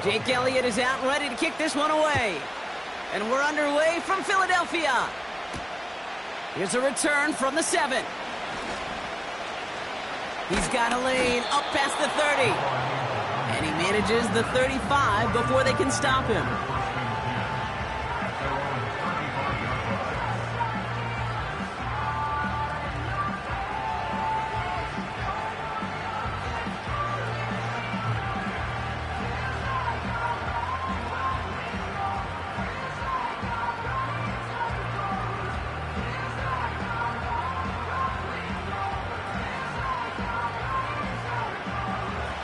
Jake Elliott is out and ready to kick this one away. And we're underway from Philadelphia. Here's a return from the 7. He's got a lane up past the 30. And he manages the 35 before they can stop him.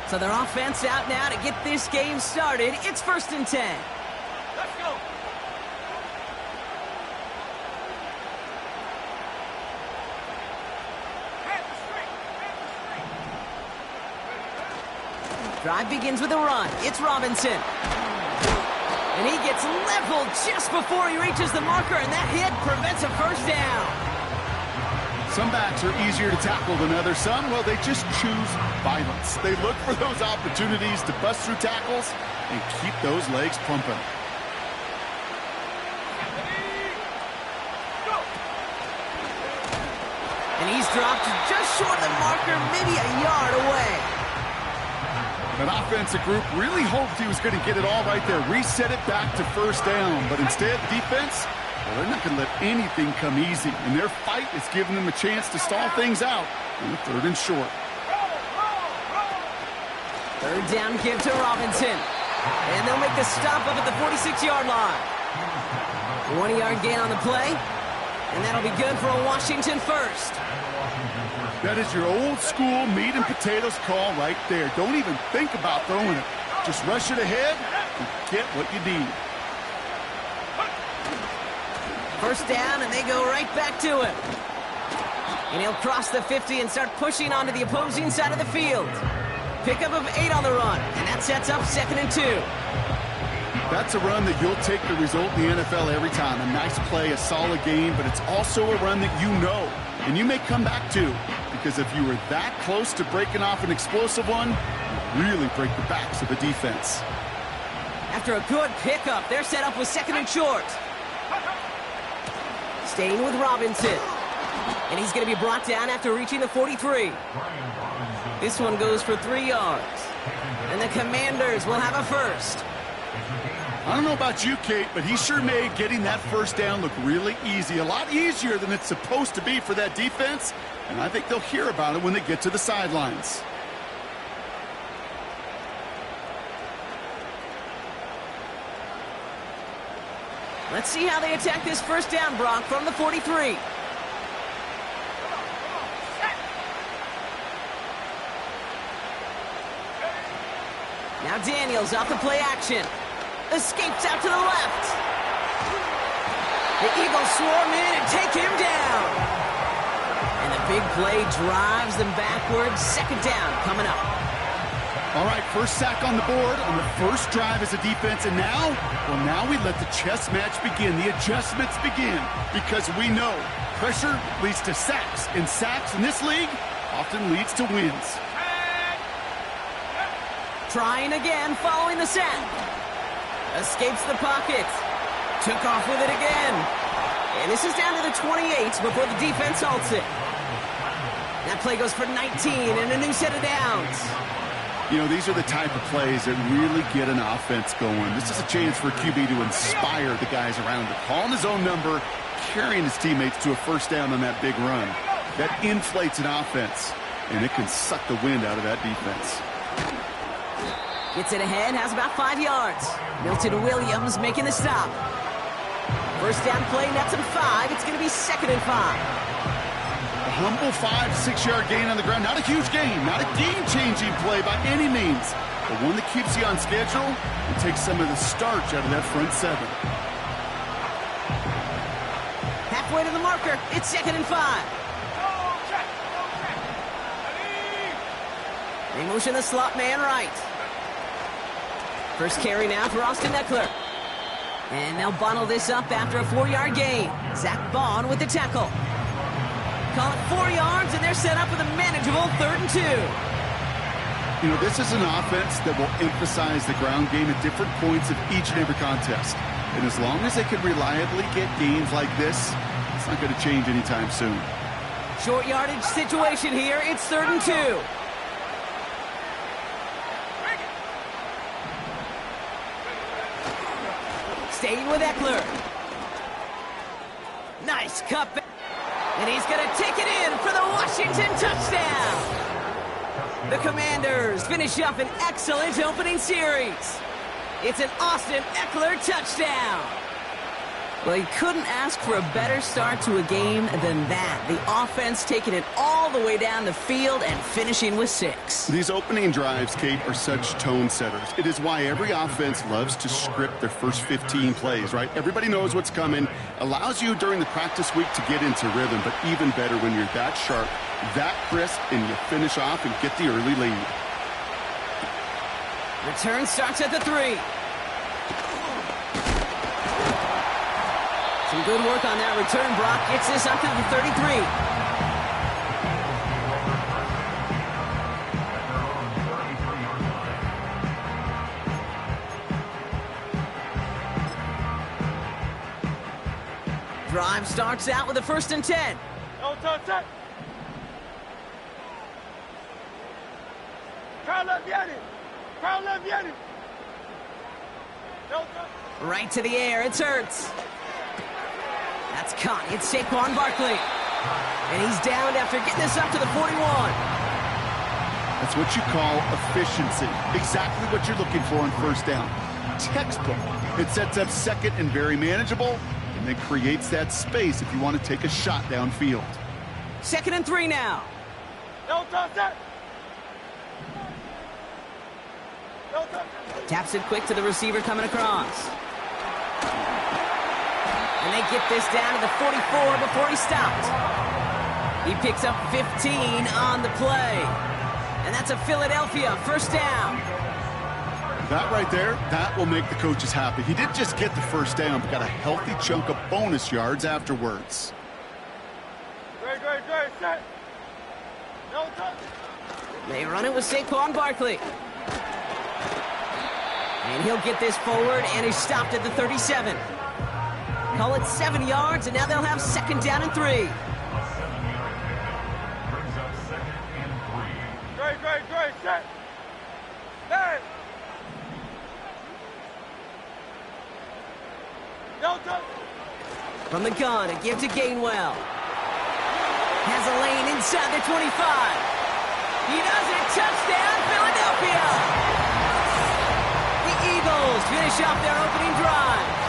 So their offense out now to get this game started. It's 1st and 10. Let's go. Drive begins with a run. It's Robinson. And he gets leveled just before he reaches the marker, and that hit prevents a first down. Some backs are easier to tackle than others. Some, well, they just choose violence. They look for those opportunities to bust through tackles and keep those legs pumping. And he's dropped just short of the marker, maybe a yard away. That offensive group really hoped he was going to get it all right there, reset it back to first down. But instead, defense, well, they're not going to let anything come easy. And their fight is giving them a chance to stall things out on the 3rd and short. 3rd down give to Robinson. And they'll make the stop up at the 46-yard line. 20-yard gain on the play. And that'll be good for a Washington first. That is your old school meat and potatoes call right there. Don't even think about throwing it. Just rush it ahead and get what you need. 1st down, and they go right back to him. And he'll cross the 50 and start pushing onto the opposing side of the field. Pickup of 8 on the run, and that sets up 2nd and 2. That's a run that you'll take the result in the NFL every time. A nice play, a solid game, but it's also a run that you know, and you may come back to. Because if you were that close to breaking off an explosive one, you really break the backs of the defense. After a good pickup, they're set up with 2nd and short. Staying with Robinson. And he's going to be brought down after reaching the 43. This one goes for 3 yards. And the Commanders will have a first. I don't know about you, Kate, but he sure made getting that first down look really easy. A lot easier than it's supposed to be for that defense. And I think they'll hear about it when they get to the sidelines. Let's see how they attack this first down, Brock, from the 43. Now Daniels off the play action. Escapes out to the left. The Eagles swarm in and take him down. And the big play drives them backwards. 2nd down coming up. All right, first sack on the board on the first drive as a defense. And now, well, now we let the chess match begin. The adjustments begin because we know pressure leads to sacks. And sacks in this league often leads to wins. Trying again following the sack. Escapes the pocket. Took off with it again. And this is down to the 28 before the defense halts it. That play goes for 19 and a new set of downs. You know, these are the type of plays that really get an offense going. This is a chance for a QB to inspire the guys around him. Calling his own number, carrying his teammates to a first down on that big run. That inflates an offense, and it can suck the wind out of that defense. Gets it ahead, has about 5 yards. Milton Williams making the stop. First down play, nets him 5. It's going to be 2nd and 5. A humble 5-6 yard gain on the ground. Not a huge gain, not a game-changing play by any means, but one that keeps you on schedule and takes some of the starch out of that front 7. Halfway to the marker, it's 2nd and 5. They motion the slot man right. First carry now for Austin Eckler. And they'll bottle this up after a 4-yard gain. Zach Bond with the tackle. Call it 4 yards, and they're set up with a manageable 3rd and 2. You know, this is an offense that will emphasize the ground game at different points of each and every contest. And as long as they can reliably get games like this, it's not going to change anytime soon. Short yardage situation here. It's 3rd and 2. Staying with Eckler. Nice cutback. And he's going to take it in for the Washington touchdown. The Commanders finish up an excellent opening series. It's an Austin Eckler touchdown. Well, you couldn't ask for a better start to a game than that. The offense taking it all the way down the field and finishing with 6. These opening drives, Kate, are such tone setters. It is why every offense loves to script their first 15 plays, right? Everybody knows what's coming. Allows you during the practice week to get into rhythm, but even better when you're that sharp, that crisp, and you finish off and get the early lead. Return starts at the 3. Some good work on that return. Brock gets this up to the 33. Drive starts out with a 1st and 10. No touch it. Carl left Yanni. Carl left Yanni. No touch. Right to the air. It's Hurts. That's caught. It's Saquon Barkley. And he's downed after getting this up to the 41. That's what you call efficiency. Exactly what you're looking for on 1st down. Textbook. It sets up 2nd and very manageable, and then creates that space if you want to take a shot downfield. 2nd and 3 now. No touch it. No touch it. Taps it quick to the receiver coming across. And they get this down to the 44 before he stopped. He picks up 15 on the play. And that's a Philadelphia 1st down. That right there, that will make the coaches happy. He didn't just get the 1st down, but got a healthy chunk of bonus yards afterwards. Great, set. No touch. They run it with Saquon Barkley. And he'll get this forward, and he's stopped at the 37. Call it 7 yards, and now they'll have 2nd down and 3. Great, set. Hey. No touch. From the gun, a give to Gainwell. Has a lane inside the 25. He does it. Touchdown, Philadelphia. The Eagles finish off their opening drive.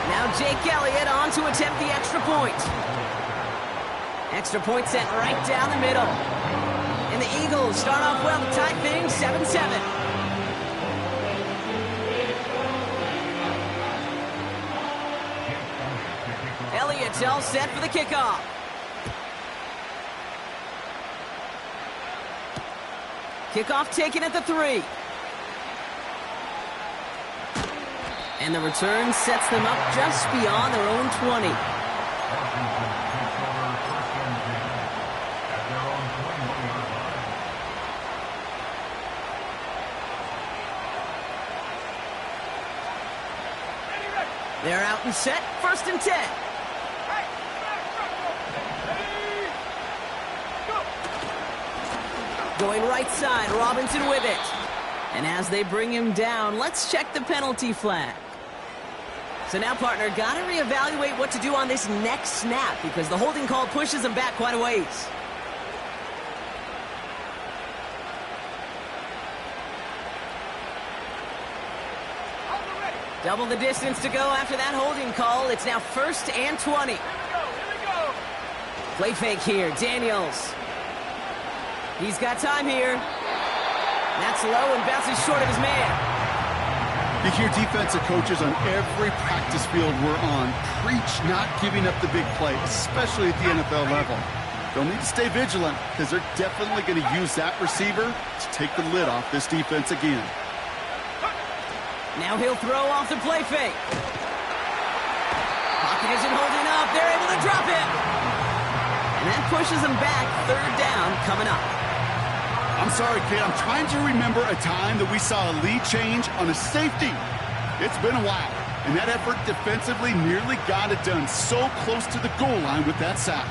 Now Jake Elliott on to attempt the extra point. Extra point sent right down the middle. And the Eagles start off well to tie things 7-7. Elliott's all set for the kickoff. Kickoff taken at the 3. And the return sets them up just beyond their own 20. They're out and set, 1st and 10. Going right side, Robinson with it. And as they bring him down, let's check the penalty flag. So now, partner, got to reevaluate what to do on this next snap because the holding call pushes him back quite a ways. Double the distance to go after that holding call. It's now 1st and 20. Here we go. Play fake here, Daniels. He's got time here. That's low and bounces short of his man. You hear defensive coaches on every practice field we're on preach not giving up the big play, especially at the NFL level. They'll need to stay vigilant because they're definitely going to use that receiver to take the lid off this defense again. Now he'll throw off the play fake. Pocket isn't holding up. They're able to drop it. And that pushes them back. 3rd down coming up. I'm sorry, kid. I'm trying to remember a time that we saw a lead change on a safety. It's been a while, and that effort defensively nearly got it done so close to the goal line with that sack.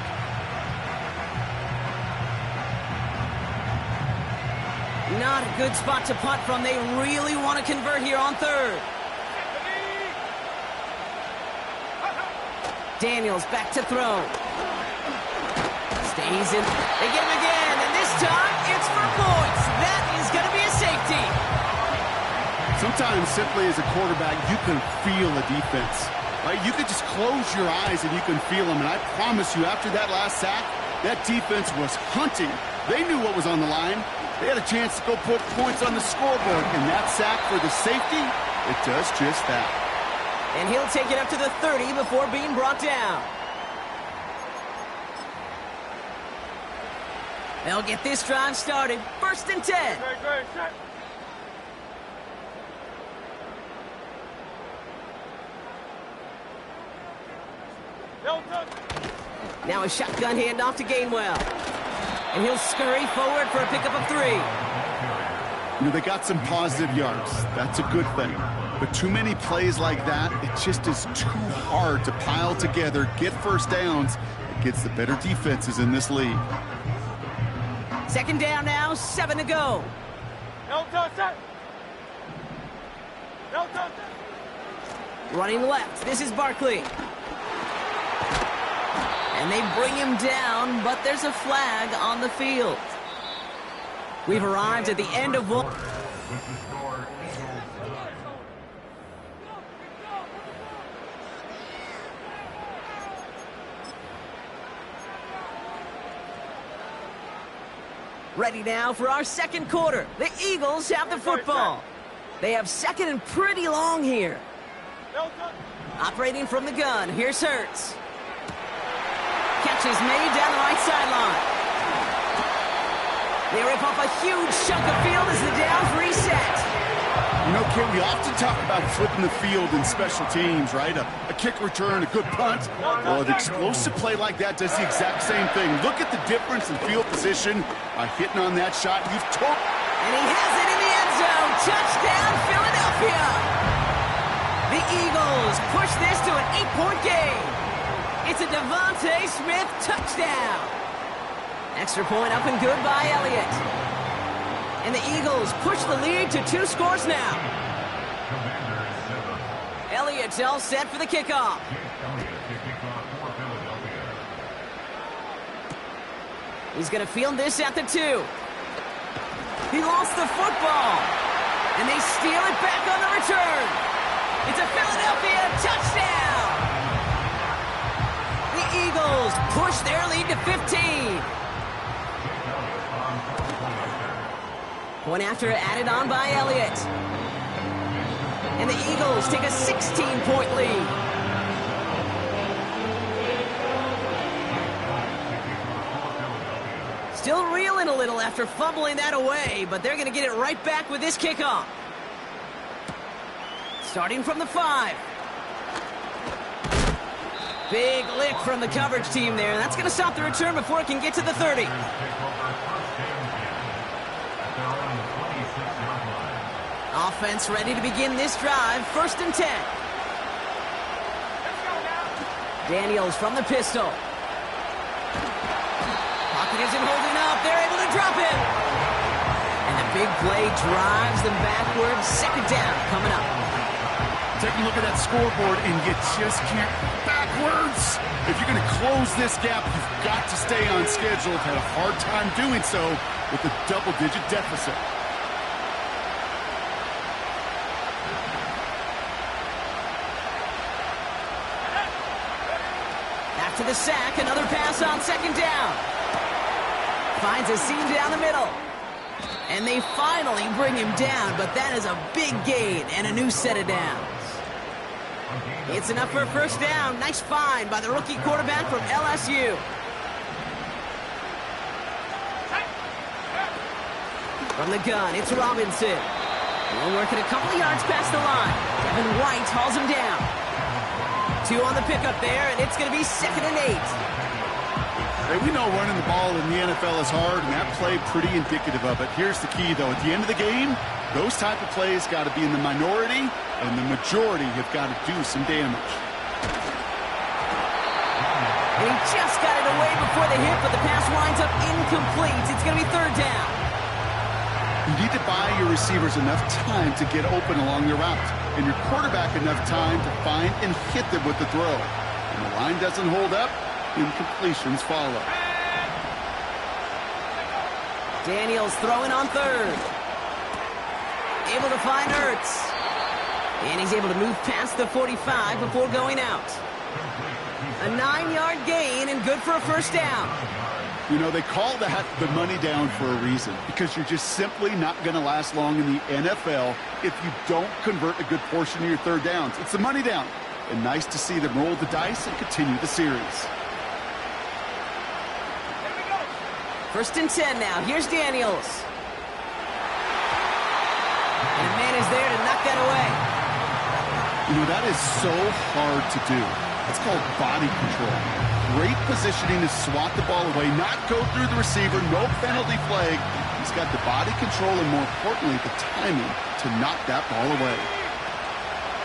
Not a good spot to punt from. They really want to convert here on third. Daniels back to throw. Stays in. They get him again, and this time it's for points. That is going to be a safety. Sometimes, simply as a quarterback, you can feel a defense. Right? You can just close your eyes and you can feel them. And I promise you, after that last sack, that defense was hunting. They knew what was on the line. They had a chance to go put points on the scoreboard. And that sack for the safety, it does just that. And he'll take it up to the 30 before being brought down. They'll get this drive started. 1st and 10. Great, set. No touch. Now a shotgun handoff to Gainwell. And he'll scurry forward for a pickup of 3. You know, they got some positive yards. That's a good thing. But too many plays like that, it just is too hard to pile together, get first downs against the better defenses in this league. 2nd down now, 7 to go. No touch, set. No touch. Running left, this is Barkley. And they bring him down, but there's a flag on the field. We've arrived at the end of one. Ready now for our 2nd quarter. The Eagles have the football. They have 2nd and pretty long here. No touch. Operating from the gun, here's Hurts. Catch is made down the right sideline. They rip off a huge chunk of field as the downs reset. You know, Ken, we often talk about flipping the field in special teams, right? A kick return, a good punt. Well, an explosive play like that does the exact same thing. Look at the difference in field position by hitting on that shot. You've told... And he has it in the end zone. Touchdown, Philadelphia. The Eagles push this to an 8-point game. It's a Devontae Smith touchdown. Extra point up and good by Elliott. And the Eagles push the lead to 2 scores now. Elliott's all set for the kickoff. He's going to field this at the 2. He lost the football. And they steal it back on the return. It's a Philadelphia touchdown. The Eagles push their lead to 15. Point after added on by Elliott. And the Eagles take a 16-point lead. Still reeling a little after fumbling that away, but they're going to get it right back with this kickoff. Starting from the 5. Big lick from the coverage team there. That's going to stop the return before it can get to the 30. Offense ready to begin this drive. 1st and 10. Daniels from the pistol. Pocket isn't holding up. They're able to drop it. And the big play drives them backwards. 2nd down coming up. Take a look at that scoreboard, and you just can't backwards. If you're going to close this gap, you've got to stay on schedule. Had a hard time doing so with a double-digit deficit. After the sack, another pass on 2nd down. Finds a seam down the middle. And they finally bring him down, but that is a big gain and a new set of downs. It's enough for a 1st down. Nice find by the rookie quarterback from LSU. From the gun, it's Robinson. He'll work it a couple of yards past the line. Kevin White hauls him down. 2 on the pickup there, and it's going to be 2nd and 8. Hey, we know running the ball in the NFL is hard, and that play pretty indicative of it. Here's the key, though. At the end of the game, those type of plays got to be in the minority, and the majority have got to do some damage. And he just got it away before the hit, but the pass winds up incomplete. It's going to be third down. You need to buy your receivers enough time to get open along their route, and your quarterback enough time to find and hit them with the throw. When the line doesn't hold up, incompletions follow. Daniels throwing on third. Able to find Ertz. And he's able to move past the 45 before going out. A 9-yard gain and good for a first down. You know, they call that the money down for a reason, because you're just simply not going to last long in the NFL if you don't convert a good portion of your third downs. It's the money down. And nice to see them roll the dice and continue the series. First and 10 now. Here's Daniels. And a man is there to knock that away. You know, that is so hard to do. It's called body control. Great positioning to swat the ball away, not go through the receiver, no penalty flag. He's got the body control and, more importantly, the timing to knock that ball away.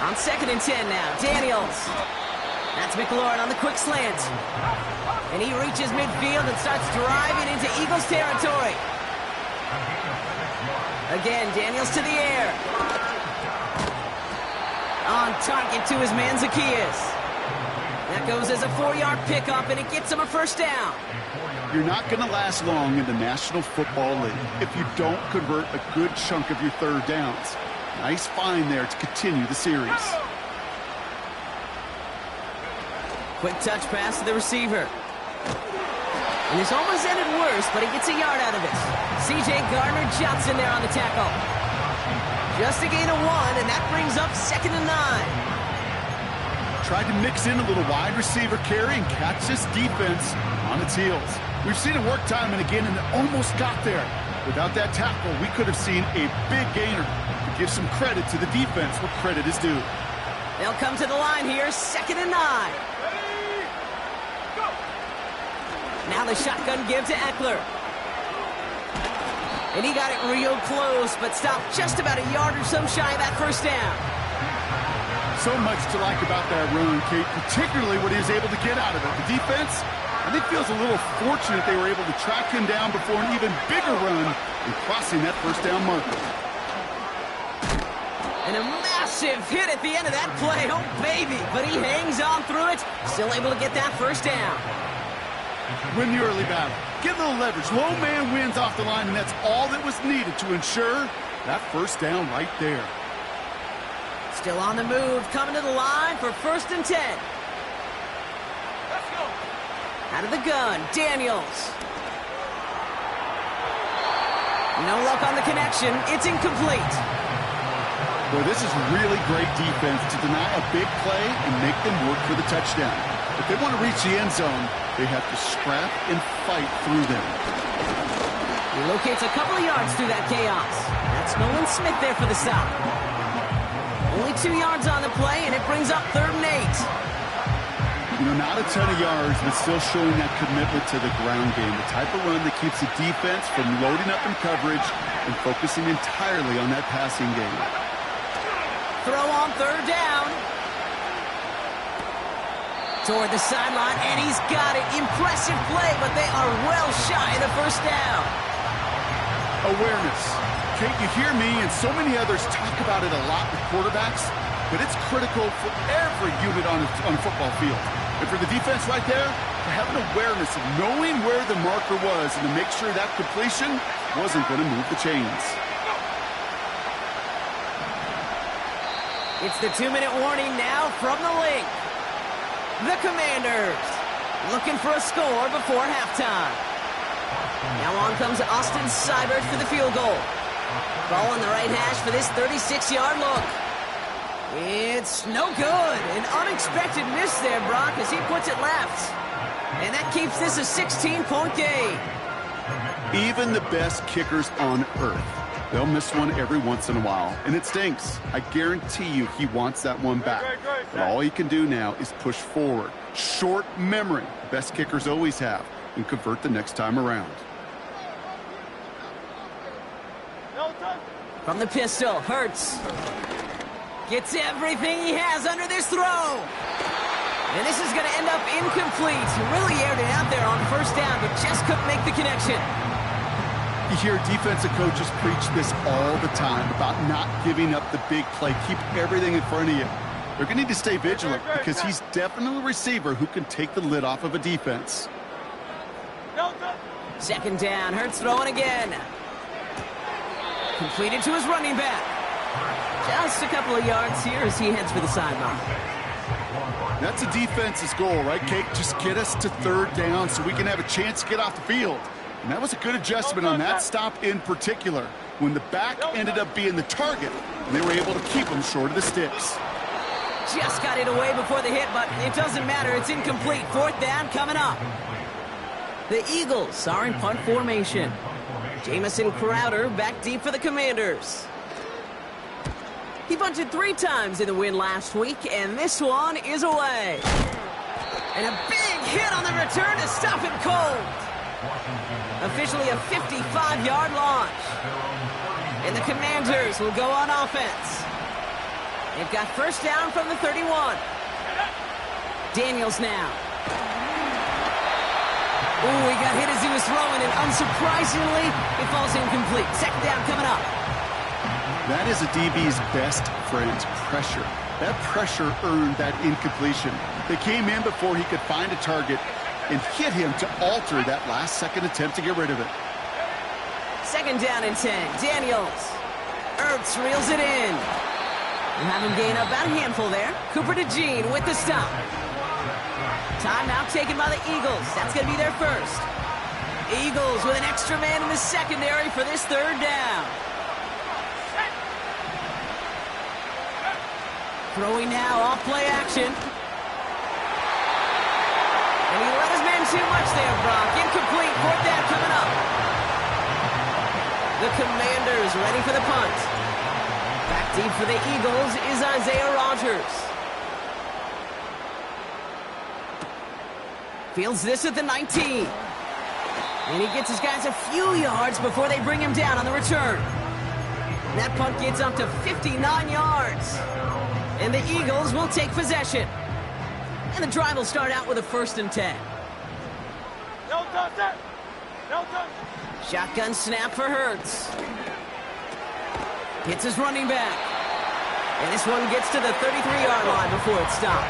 On second and 10 now, Daniels. That's McLaurin on the quick slant. And he reaches midfield and starts driving into Eagles territory. Again, Daniels to the air. On target to his man, Zacchaeus. That goes as a 4-yard pickup, and it gets him a first down. You're not going to last long in the National Football League if you don't convert a good chunk of your third downs. Nice find there to continue the series. Quick touch pass to the receiver. And this almost ended worse, but he gets a yard out of it. C.J. Gardner-Johnson there on the tackle. Just a gain of 1, and that brings up second and 9. Tried to mix in a little wide receiver carry and catch this defense on its heels. We've seen it work time and again, and it almost got there. Without that tackle, we could have seen a big gainer. To give some credit to the defense where credit is due. They'll come to the line here, second and 9. Now the shotgun give to Eckler. And he got it real close, but stopped just about a yard or so shy of that first down. So much to like about that run, Kate, particularly what he was able to get out of it. The defense, I think, feels a little fortunate they were able to track him down before an even bigger run and crossing that first down marker. And a massive hit at the end of that play. Oh, baby. But he hangs on through it. Still able to get that first down. Win the early battle. Get a little leverage. Low man wins off the line, and that's all that was needed to ensure that first down right there. Still on the move, coming to the line for first and 10. Let's go. Out of the gun, Daniels. No luck on the connection. It's incomplete. Boy, this is really great defense to deny a big play and make them work for the touchdown. If they want to reach the end zone, they have to scrap and fight through them. He locates a couple of yards through that chaos. That's Nolan Smith there for the stop. Only 2 yards on the play, and it brings up third and 8. You know, not a ton of yards, but still showing that commitment to the ground game. The type of run that keeps the defense from loading up in coverage and focusing entirely on that passing game. Throw on third down. Toward the sideline, and he's got it. Impressive play, but they are well shy of the first down. Awareness. Kate, you hear me and so many others talk about it a lot with quarterbacks, but it's critical for every unit on a football field. And for the defense right there, to have an awareness of knowing where the marker was and to make sure that completion wasn't going to move the chains. It's the 2-minute warning now from the link. The Commanders looking for a score before halftime. Now on comes Austin Seibert for the field goal. Ball on the right hash for this 36-yard look. It's no good. An unexpected miss there, Brock, as he puts it left. And that keeps this a 16-point game. Even the best kickers on earth, they'll miss one every once in a while, and it stinks. I guarantee you he wants that one back. But all he can do now is push forward. Short memory, best kickers always have. and convert the next time around. From the pistol, Hurts gets everything he has under this throw. And this is going to end up incomplete. He really aired it out there on first down, but just couldn't make the connection. You hear defensive coaches preach this all the time about not giving up the big play. Keep everything in front of you. They're going to need to stay vigilant because he's definitely a receiver who can take the lid off of a defense. Second down, Hurts throwing again. Completed to his running back. Just a couple of yards here as he heads for the sideline. That's a defense's goal, right, Kate? Just get us to third down so we can have a chance to get off the field. And that was a good adjustment on that stop in particular, when the back ended up being the target, and they were able to keep him short of the sticks. Just got it away before the hit, but it doesn't matter. It's incomplete. Fourth down coming up. The Eagles are in punt formation. Jamison Crowder back deep for the Commanders. He punted 3 times in the win last week, and this one is away. And a big hit on the return to stop him cold. Officially a 55-yard launch. And the Commanders will go on offense. They've got first down from the 31. Daniels now. Ooh, he got hit as he was throwing, and unsurprisingly, it falls incomplete. Second down coming up. That is a DB's best friend, pressure. That pressure earned that incompletion. They came in before he could find a target and hit him to alter that last-second attempt to get rid of it. Second down and 10. Daniels. Ertz reels it in. We'll have him gain about a handful there. Cooper to Jean with the stop. Timeout taken by the Eagles. That's going to be their first. Eagles with an extra man in the secondary for this third down. Throwing now off play action. And he let his man too much there, Brock. Incomplete. Fourth down coming up. The Commanders ready for the punt. Back deep for the Eagles is Isaiah Rodgers. Fields this at the 19. And he gets his guys a few yards before they bring him down on the return. And that punt gets up to 59 yards. And the Eagles will take possession. And the drive will start out with a 1st and 10. Shotgun snap for Hurts. Hits his running back. And this one gets to the 33-yard line before it's stopped.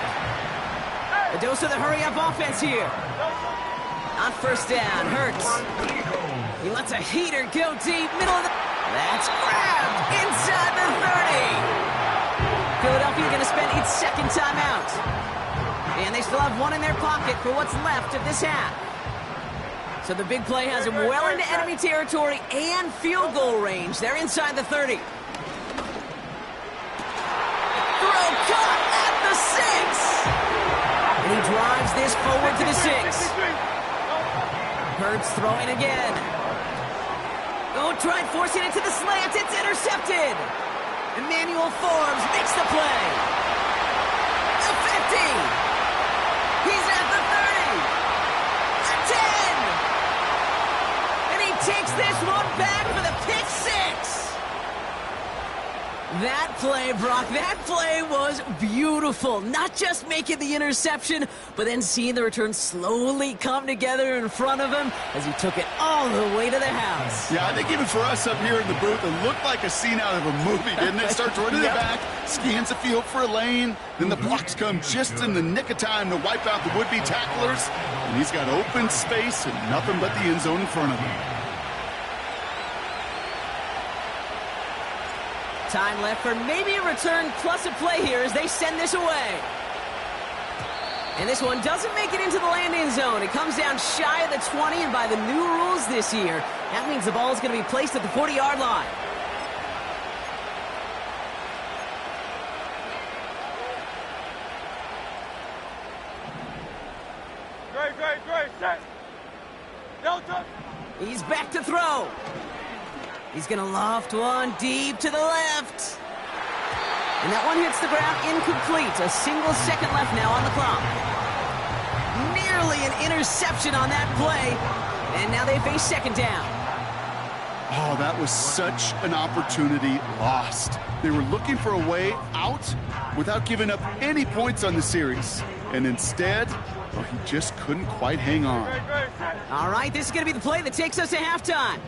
A dose of the hurry-up offense here. On first down, Hurts. He lets a heater go deep, middle of the... That's grabbed inside the 30. Philadelphia going to spend its second timeout. And they still have one in their pocket for what's left of this half. So the big play has them well into enemy territory and field goal range. They're inside the 30. Throw caught at the 6. And he drives this forward to the 6. Hurts throwing again. Oh, tried forcing it to the slant. It's intercepted. Emmanuel Forbes makes the play. The 50. He's at the 30. The 10. And he takes this one back for the pick 6. That play, Brock, that play was beautiful. Not just making the interception, but then seeing the return slowly come together in front of him as he took it all the way to the house. Yeah, I think even for us up here in the booth, it looked like a scene out of a movie, didn't it? Starts running the back, scans the field for a lane, then the blocks come just in the nick of time to wipe out the would-be tacklers, and he's got open space and nothing but the end zone in front of him. Time left for maybe a return plus a play here as they send this away. And this one doesn't make it into the landing zone. It comes down shy of the 20, and by the new rules this year, that means the ball is going to be placed at the 40-yard line. Great, set. Delta. He's back to throw. He's going to loft one deep to the left. And that one hits the ground incomplete. A single second left now on the clock. Near Nearly an interception on that play. And now they face second down. Oh, that was such an opportunity lost. They were looking for a way out without giving up any points on the series. And instead, well, he just couldn't quite hang on. All right, this is going to be the play that takes us to halftime.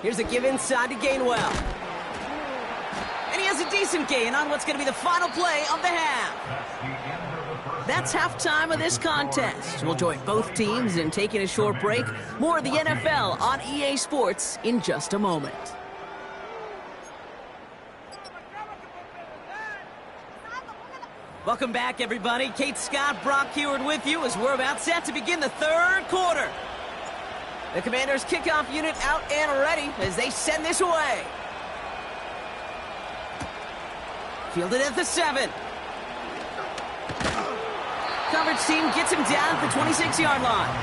Here's a give inside to Gainwell. And he has a decent gain on what's going to be the final play of the half. That's halftime of this contest. We'll join both teams in taking a short break. More of the NFL on EA Sports in just a moment. Welcome back, everybody. Kate Scott, Brock Heward with you as we're about set to begin the third quarter. The Commanders' kickoff unit out and ready as they send this away. Fielded at the 7. Coverage team gets him down at the 26-yard line.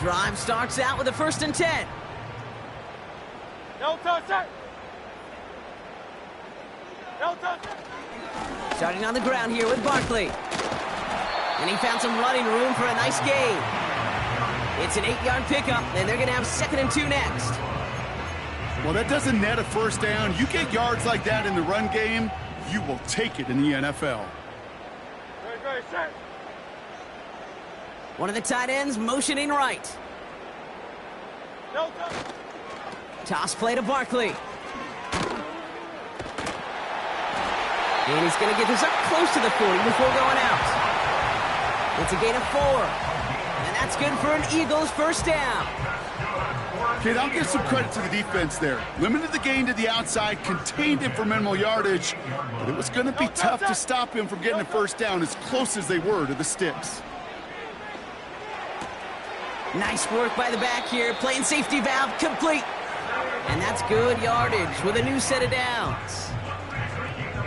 Drive starts out with a 1st and 10. No touch. No touch. Starting on the ground here with Barkley. And he found some running room for a nice gain. It's an 8-yard pickup, and they're going to have 2nd and 2 next. Well, that doesn't net a first down. You get yards like that in the run game, you will take it in the NFL. Great, set. One of the tight ends motioning right. No touch. Toss play to Barkley. And he's going to get this up close to the 40 before going out. It's a gain of 4. And that's good for an Eagles first down. Kid, I'll give some credit to the defense there. Limited the gain to the outside, contained him for minimal yardage, but it was going to be tough to stop him from getting a first down as close as they were to the sticks. Nice work by the back here, playing safety valve complete. And that's good yardage with a new set of downs.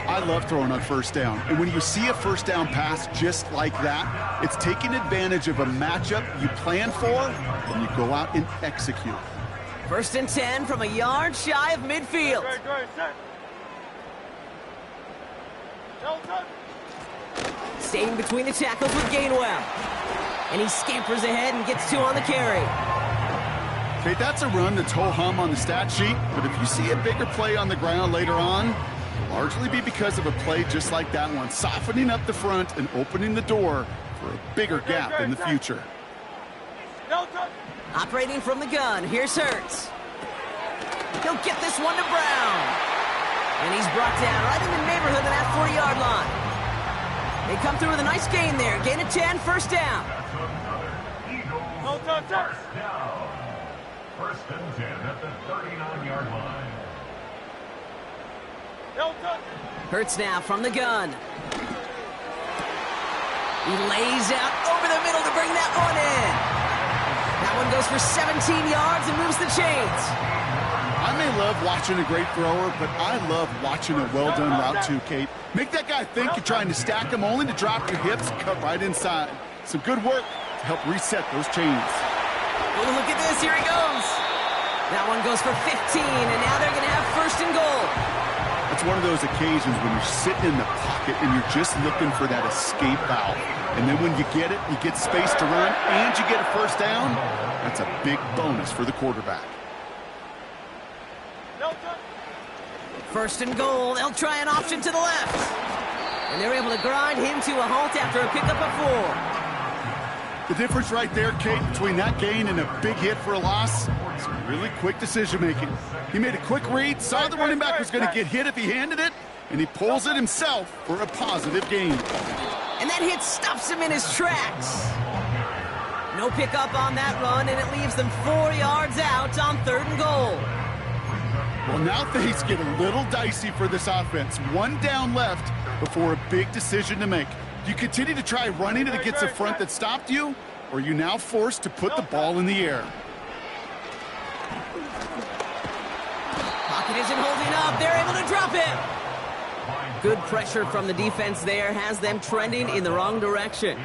I love throwing on first down. And when you see a first down pass just like that, it's taking advantage of a matchup you plan for, and you go out and execute. 1st and 10 from a yard shy of midfield. Great, set. No touch. Staying between the tackles with Gainwell. And he scampers ahead and gets 2 on the carry. Okay, that's a run that's ho-hum on the stat sheet, but if you see a bigger play on the ground later on, it'll largely be because of a play just like that one, softening up the front and opening the door for a bigger gap in the future. No touch. Operating from the gun, here's Hurts. He'll get this one to Brown. And he's brought down right in the neighborhood of that 40-yard line. They come through with a nice gain there. Gain of 10, first down. No touch. 1st and 10 at the 39-yard line. No touch. Hurts now from the gun. He lays out over the middle to bring that one in. That one goes for 17 yards and moves the chains. I may love watching a great thrower, but I love watching a well-done route too, Kate. Make that guy think you're trying to stack him only to drop your hips, cut right inside. Some good work to help reset those chains. Oh, look at this. Here he goes. That one goes for 15, and now they're going to have 1st and goal. It's one of those occasions when you're sitting in the pocket and you're just looking for that escape valve. And then when you get it, you get space to run, and you get a first down. That's a big bonus for the quarterback. No touch. 1st and goal. They'll try an option to the left. And they're able to grind him to a halt after a pickup of 4. The difference right there, Kate, between that gain and a big hit for a loss, some really quick decision-making. He made a quick read, saw the running back was going to get hit if he handed it, and he pulls it himself for a positive gain. And that hit stops him in his tracks. No pickup on that run, and it leaves them 4 yards out on 3rd and goal. Well, now things get a little dicey for this offense. 1 down left before a big decision to make. Do you continue to try running it against a front that stopped you, or are you now forced to put the ball in the air? Pocket isn't holding up. They're able to drop him. Good pressure from the defense there has them trending in the wrong direction.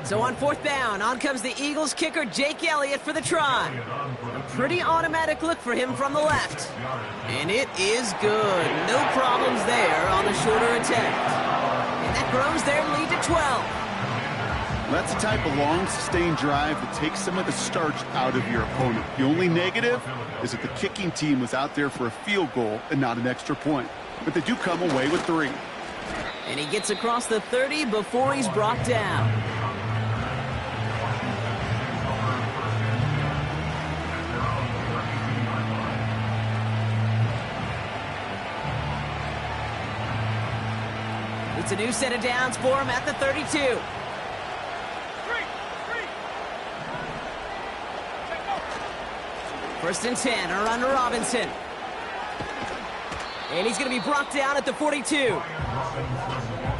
So on 4th down, on comes the Eagles kicker, Jake Elliott, for the try. A pretty automatic look for him from the left. And it is good. No problems there on the shorter attempt. And that grows their lead to 12. That's the type of long, sustained drive that takes some of the starch out of your opponent. The only negative is that the kicking team was out there for a field goal and not an extra point. But they do come away with 3. And he gets across the 30 before he's brought down. It's a new set of downs for him at the 32. First and 10, a run to Robinson. And he's going to be brought down at the 42.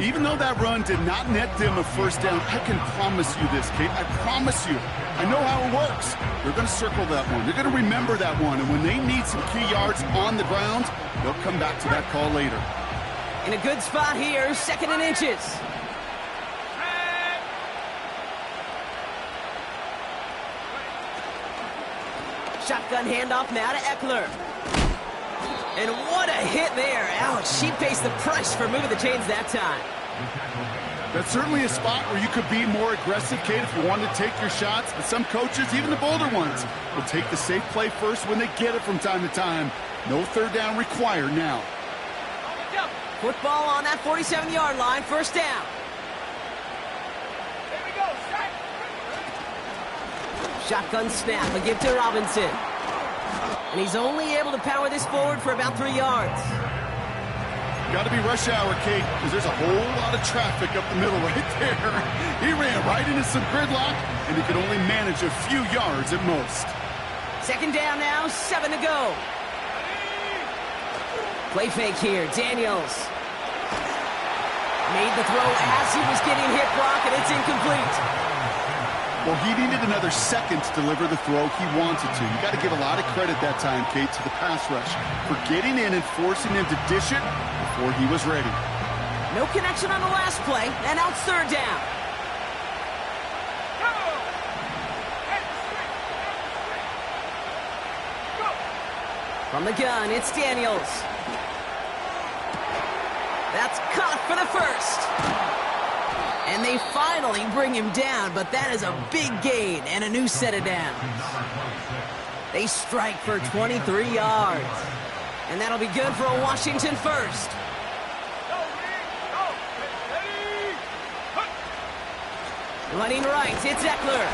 Even though that run did not net them a first down, I can promise you this, Kate. I promise you. I know how it works. They're going to circle that one. They're going to remember that one. And when they need some key yards on the ground, they'll come back to that call later. In a good spot here, 2nd and inches. Shotgun handoff now to Eckler. And what a hit there. Ouch, she faced the price for moving the chains that time. That's certainly a spot where you could be more aggressive, Kate, if you wanted to take your shots. But some coaches, even the bolder ones, will take the safe play first when they get it from time to time. No 3rd down required now. Football on that 47-yard line, 1st down. Here we go, set. Shotgun snap, a give to Robinson. And he's only able to power this forward for about 3 yards. Got to be rush hour, Kate, because there's a whole lot of traffic up the middle right there. He ran right into some gridlock, and he could only manage a few yards at most. 2nd down now, 7 to go. Play fake here, Daniels. Made the throw as he was getting hit block, and it's incomplete. Well, he needed another second to deliver the throw he wanted to. You got to give a lot of credit that time, Kate, to the pass rush for getting in and forcing him to dish it before he was ready. No connection on the last play, and now it's 3rd down. From the gun, it's Daniels. That's caught for the 1st. And they finally bring him down, but that is a big gain and a new set of downs. They strike for 23 yards. And that'll be good for a Washington 1st. Running right, it's Eckler.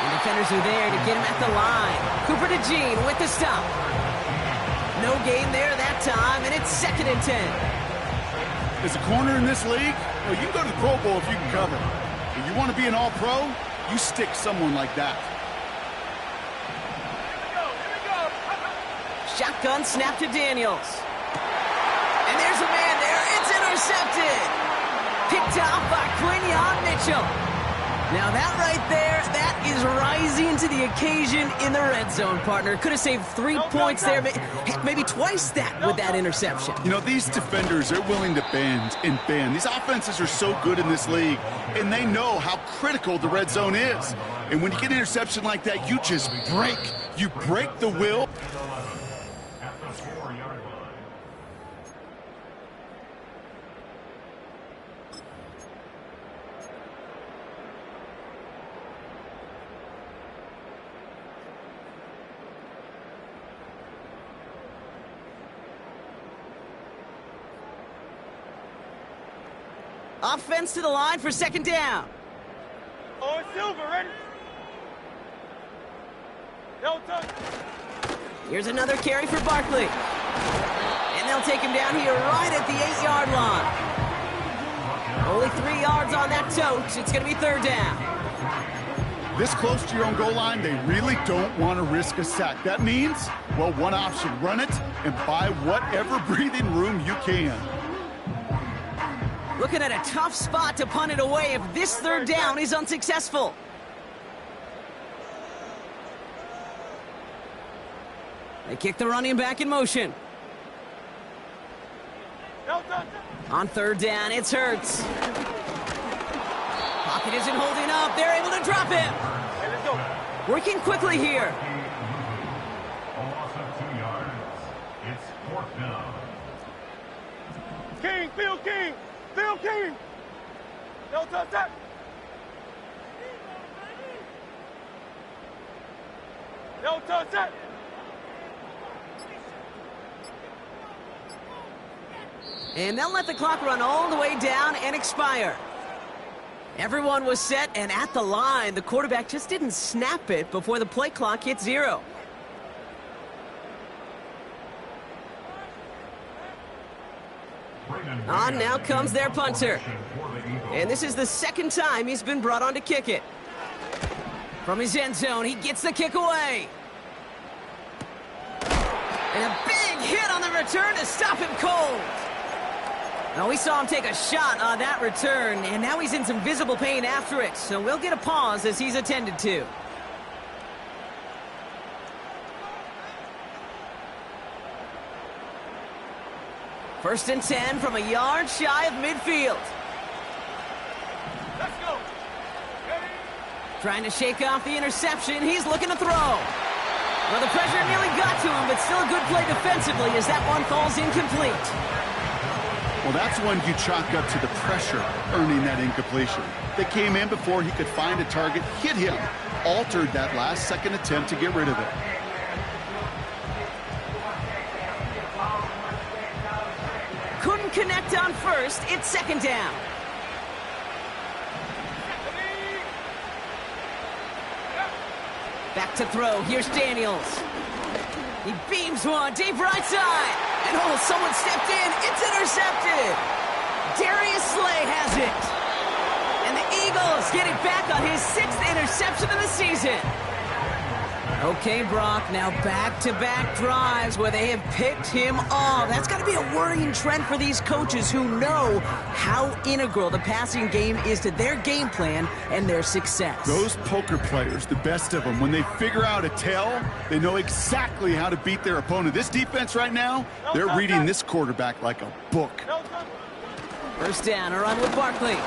And defenders are there to get him at the line. Cooper to Jean with the stop. No gain there that time, and it's 2nd and 10. As a corner in this league, well, you can go to the Pro Bowl if you can cover. If you want to be an all-pro, you stick someone like that. Here we go. Shotgun snap to Daniels. And there's a man there. It's intercepted. Picked off by Quinyon Mitchell. Now that right there, that is rising to the occasion in the red zone, partner. Could have saved 3 points there, maybe twice that with that interception. You know, these defenders, they're willing to bend and bend. These offenses are so good in this league, and they know how critical the red zone is. And when you get an interception like that, you just break. You break the will. At the 4-yard line. Offense to the line for 2nd down. Oh, Silver, ready? No touch. Here's another carry for Barkley. And they'll take him down here right at the 8-yard line. Only 3 yards on that tote. It's going to be 3rd down. This close to your own goal line, they really don't want to risk a sack. That means, well, one option, run it and buy whatever breathing room you can. Looking at a tough spot to punt it away if this 3rd down is unsuccessful. They kick the running back in motion. No On third down, it's Hurts. Pocket isn't holding up. They're able to drop him. Hey, let's go. Working quickly here. A loss of 2 yards. It's 4th down. King, Phil King. Phil King. No touch. No touch. And they'll let the clock run all the way down and expire. Everyone was set and at the line. The quarterback just didn't snap it before the play clock hit 0. On now comes their punter. And this is the second time he's been brought on to kick it. From his end zone, he gets the kick away. And a big hit on the return to stop him cold. Now, we saw him take a shot on that return, and now he's in some visible pain after it. So we'll get a pause as he's attended to. First and 10 from a yard shy of midfield. Let's go. Ready? Trying to shake off the interception. He's looking to throw. Well, the pressure nearly got to him, but still a good play defensively as that one falls incomplete. Well, that's one you chalk up to the pressure earning that incompletion. They came in before he could find a target, hit him, altered that last-second attempt to get rid of it. Couldn't connect on first. It's second down. Back to throw. Here's Daniels. He beams one deep right side. And oh, someone stepped in. It's intercepted. Darius Slay has it. And the Eagles get it back on his 6th interception of the season. Okay, Brock, now back-to-back drives where they have picked him off. That's got to be a worrying trend for these coaches who know how integral the passing game is to their game plan and their success. Those poker players, the best of them, when they figure out a tell, they know exactly how to beat their opponent. This defense right now, they're reading this quarterback like a book. First down, a run with Barkley.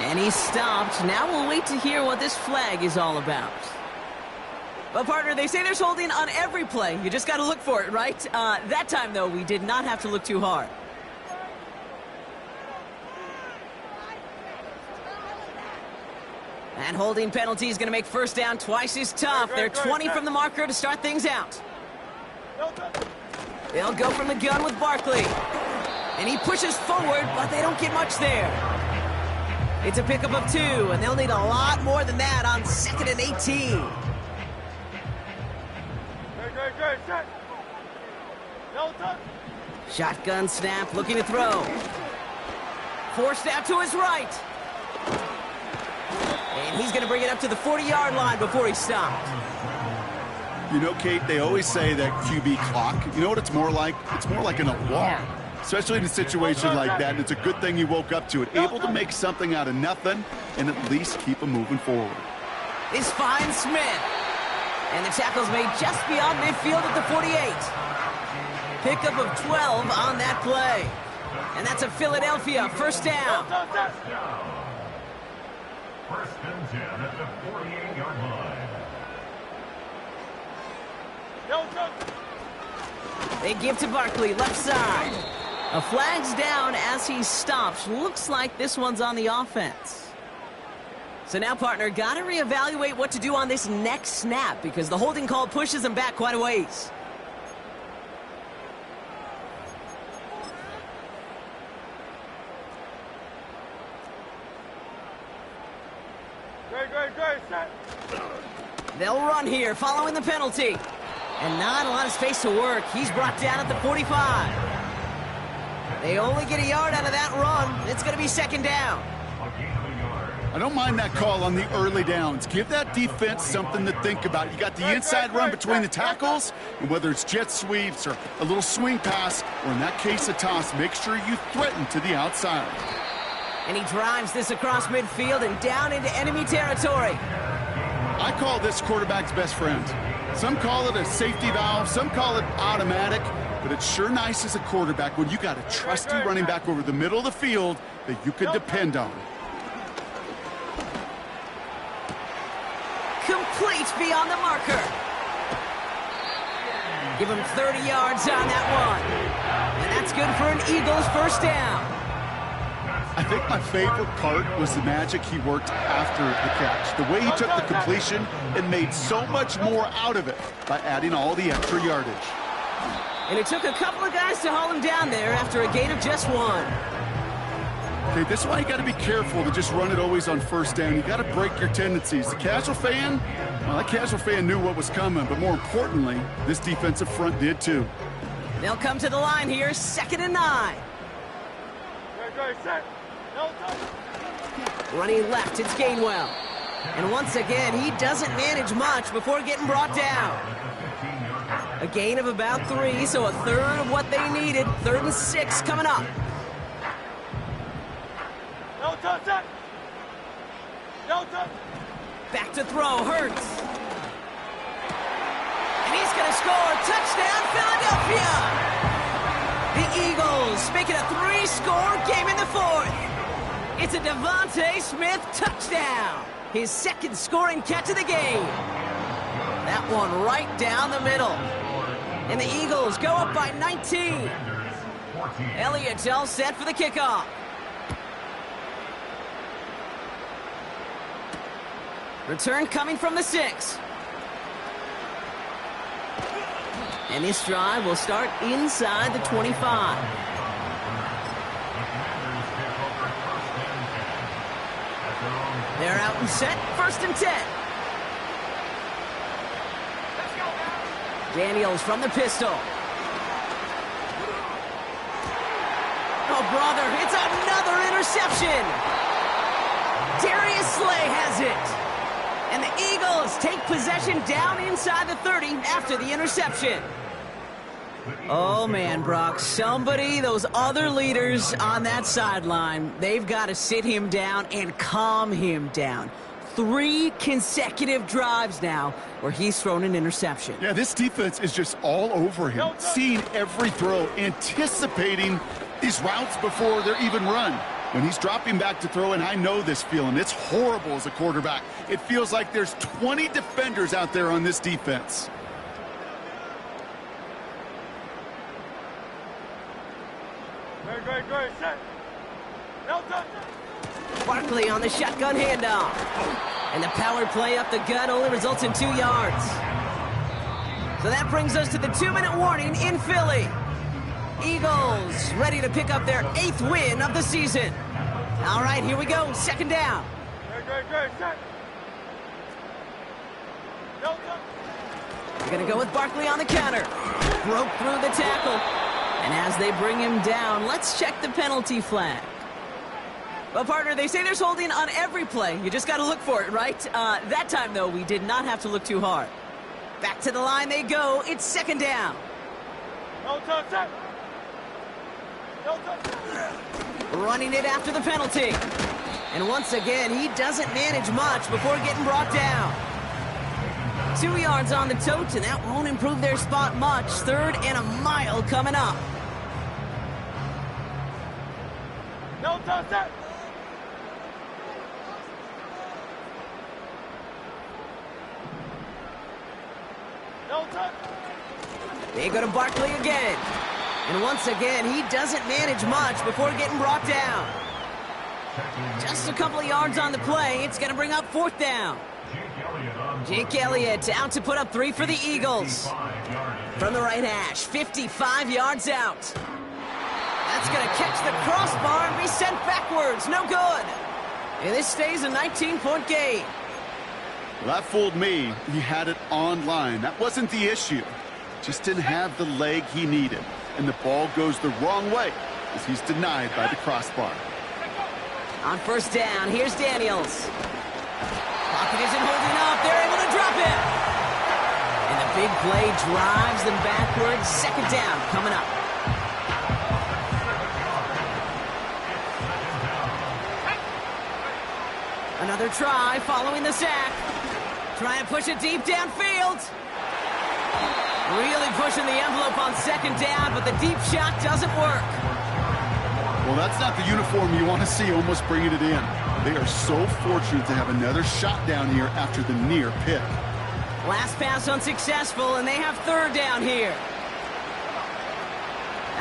And he stopped. Now we'll wait to hear what this flag is all about. Well, partner, they say there's holding on every play. You just got to look for it, right? That time, though, we did not have to look too hard. And holding penalty is going to make first down twice as tough. They're 20 from the marker to start things out. They'll go from the gun with Barkley. And he pushes forward, but they don't get much there. It's a pickup of 2, and they'll need a lot more than that on 2nd and 18. Shotgun snap, looking to throw. Forced out to his right. And he's going to bring it up to the 40-yard line before he stopped. You know, Kate, they always say that QB clock, you know what it's more like? It's more like an alarm, especially in a situation like that. And it's a good thing you woke up to it, able to make something out of nothing and at least keep them moving forward. This finds Smith. And the tackle's made just beyond midfield at the 48. Pickup of 12 on that play. And that's a Philadelphia first down. First and 10 at the 48-yard line. They give to Barkley, left side. A flag's down as he stops. Looks like this one's on the offense. So now, partner, got to reevaluate what to do on this next snap because the holding call pushes him back quite a ways. They'll run here following the penalty. And not a lot of space to work. He's brought down at the 45. They only get a yard out of that run. It's going to be second down. I don't mind that call on the early downs. Give that defense something to think about. You got the inside run between the tackles, and whether it's jet sweeps or a little swing pass, or in that case a toss, make sure you threaten to the outside. And he drives this across midfield and down into enemy territory. I call this quarterback's best friend. Some call it a safety valve, some call it automatic. but it's sure nice as a quarterback when you got a trusty running back over the middle of the field that you can depend on. Complete beyond the marker. Give him 30 yards on that one. And that's good for an Eagles first down. I think my favorite part was the magic he worked after the catch. The way he took the completion and made so much more out of it by adding all the extra yardage. And it took a couple of guys to haul him down there after a gain of just one. Okay, this is why you got to be careful to just run it always on first down. You got to break your tendencies. The casual fan, well, that casual fan knew what was coming, but more importantly, this defensive front did too. They'll come to the line here, 2nd and 9. Running left, it's Gainwell. And once again, he doesn't manage much before getting brought down. A gain of about 3, so a third of what they needed. 3rd and 6 coming up. No touch it! No touch! Back to throw, Hurts. And he's going to score. Touchdown, Philadelphia! The Eagles make it a 3-score game in the 4th. It's a Devontae Smith touchdown. His 2nd scoring catch of the game. That one right down the middle. And the Eagles go up by 19. Elliott's all set for the kickoff. Return coming from the 6. And this drive will start inside the 25. They're out and set, 1st and 10. Daniels from the pistol. Oh, brother, it's another interception. Darius Slay has it. And the Eagles take possession down inside the 30 after the interception. Oh, man, Brock, those other leaders on that sideline, they've got to sit him down and calm him down. 3 consecutive drives now where he's thrown an interception. Yeah, this defense is just all over him, seeing every throw, anticipating these routes before they're even run. When he's dropping back to throw, and I know this feeling, it's horrible as a quarterback. It feels like there's 20 defenders out there on this defense. Great, set. No touch. Barkley on the shotgun handoff. And the power play up the gut only results in 2 yards. So that brings us to the 2-minute warning in Philly. Eagles ready to pick up their 8th win of the season. All right, here we go. 2nd down. Great, set. No touch. We're going to go with Barkley on the counter. Broke through the tackle. And as they bring him down, let's check the penalty flag. Well, partner, they say there's holding on every play. You just got to look for it, right? That time, though, we did not have to look too hard. Back to the line they go. It's 2nd down. No touch, set. No touch. Running it after the penalty. And once again, he doesn't manage much before getting brought down. 2 yards on the tote, and that won't improve their spot much. 3rd and a mile coming up. No touch, set. No touch. They go to Barkley again. And once again, he doesn't manage much before getting brought down. Just a couple of yards on the play. It's going to bring up 4th down. Jake Elliott out to put up 3 for the Eagles. From the right hash, 55 yards out. That's going to catch the crossbar and be sent backwards. No good. And this stays a 19-point game. Well, that fooled me. He had it on line. That wasn't the issue. Just didn't have the leg he needed. And the ball goes the wrong way as he's denied by the crossbar. On 1st down, here's Daniels. Pocket isn't holding up. They're able to drop it. And the big play drives them backwards. 2nd down coming up. Another try following the sack. Try and push it deep downfield. Really pushing the envelope on second down, but the deep shot doesn't work. Well, that's not the uniform you want to see almost bringing it in. They are so fortunate to have another shot down here after the near pick. Last pass unsuccessful, and they have third down here.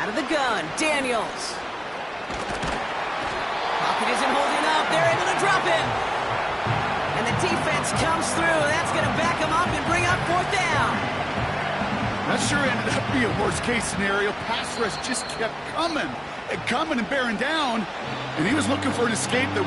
Out of the gun, Daniels. Pocket isn't holding up. They're able to drop him. And the defense comes through. That's going to back him up and bring up fourth down. That sure ended up being a worst-case scenario. Pass rush just kept coming and bearing down, and he was looking for an escape that